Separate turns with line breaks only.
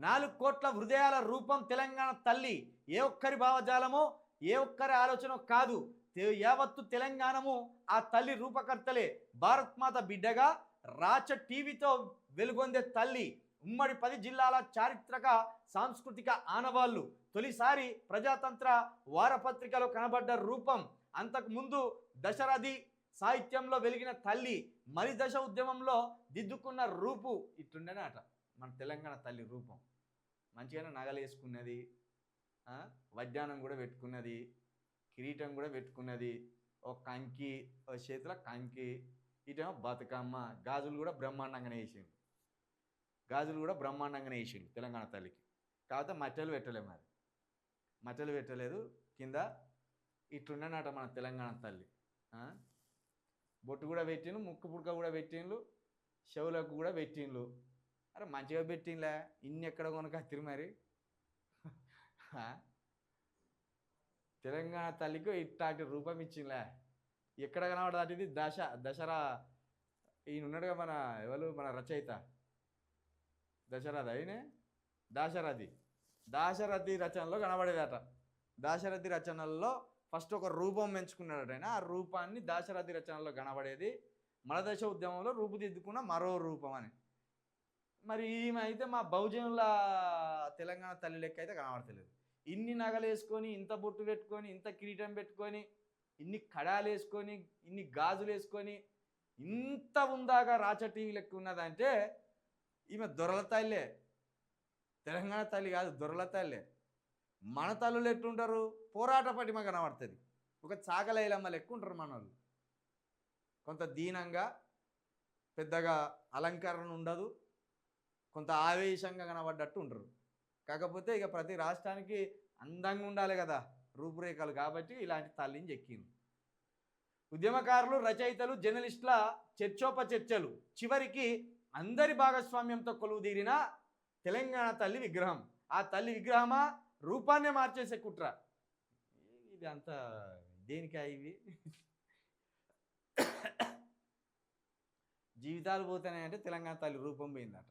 4 కోట్ల హృదయాల రూపం తెలంగాణ తల్లి. ఏ ఒక్కరి భావజాలమో ఏ ఒక్కరి ఆలోచన కాదు, యావత్తు తెలంగాణము ఆ తల్లి రూపకర్తలే. భారత్ మాత బిడ్డగా రాచ టీవీతో వెలుగొందే తల్లి. ఉమ్మడి 10 జిల్లాల చారిత్రక సాంస్కృతిక ఆనవాళ్ళు. తొలిసారి ప్రజాతంత్ర వారపత్రికలో కనబడ్డ రూపం. అంతకుముందు దశరథి సాహిత్యంలో వెలిగిన తల్లి. మరి దశ ఉద్యమంలో దిద్దుకున్న రూపు ఇట్లుండేనే అట మన తెలంగాణ తల్లి రూపం. మంచిగానే నగలు వేసుకున్నది, వడ్డానం కూడా పెట్టుకున్నది, కిరీటం కూడా పెట్టుకున్నది, ఒక కంకి, ఒక చేతిలో కంకి, ఇటేమో బతుకమ్మ. గాజులు కూడా బ్రహ్మాండంగానే వేసిండు, గాజులు కూడా బ్రహ్మాండంగానే వేసిండు తెలంగాణ తల్లికి. కాకపోతే మట్టెలు పెట్టలేదు, మరి మట్టెలు పెట్టలేదు. కింద ఇట్లుండేనట మన తెలంగాణ తల్లి. బొట్టు కూడా పెట్టిండ్రు, ముక్కు పుడక కూడా పెట్టిండ్రు, చెవులకు కూడా పెట్టిండ్రు. అరే మంచిగా పెట్టిండ్లే, ఇన్ని ఎక్కడ కొనుకొత్తిరి మరి. తెలంగాణ తల్లికి ఇట్లాంటి రూపం ఇచ్చిందిలే. ఎక్కడ కనబడదు ఇది దసరా. ఈయన ఉన్నాడుగా మన ఎవరు, మన రచయిత దశరథ, అయినే దాశరథి రచనలో కనబడేదట. దాశరథి రచనల్లో ఫస్ట్ ఒక రూపం పెంచుకున్నాడట ఆయన. ఆ రూపాన్ని దాశరథి రచనలో కనబడేది. మనదశ ఉద్యమంలో రూపుదిద్దుకున్న మరో రూపం అని. మరి ఈమె అయితే మా బహుజనుల తెలంగాణ తల్లి లెక్క అయితే కనబడతలేదు. ఇన్ని నగలు వేసుకొని, ఇంత బొట్టు పెట్టుకొని, ఇంత కిరీటం పెట్టుకొని, ఇన్ని కడాలు వేసుకొని, ఇన్ని గాజులు వేసుకొని, ఇంత ఉందాగా రాచ టీవీ లెక్క ఉన్నదంటే ఈమె దొరల తల్లే. తెలంగాణ తల్లి కాదు, దొరల తల్లే. మన తల్లులు ఎట్లుంటారు, పోరాట పటిమ కనబడుతుంది. ఒక చాకలైలమ్మ లెక్క ఉంటారు మన వాళ్ళు. కొంత దీనంగా, పెద్దగా అలంకరణ ఉండదు, కొంత ఆవేశంగా కనబడ్డట్టు ఉంటారు. కాకపోతే ఇక ప్రతి రాష్ట్రానికి అందంగా ఉండాలి కదా రూపురేఖలు, కాబట్టి ఇలాంటి తల్లిని చెక్కింది. ఉద్యమకారులు, రచయితలు, జర్నలిస్టుల చర్చోపచర్చలు, చివరికి అందరి భాగస్వామ్యంతో కొలువుదీరిన తెలంగాణ తల్లి విగ్రహం. ఆ తల్లి విగ్రహమా రూపాన్నే మార్చేసే కుట్ర. ఇది అంతా దేనికా? ఇవి జీవితాలు పోతున్నాయంటే తెలంగాణ తల్లి రూపం పోయిందట.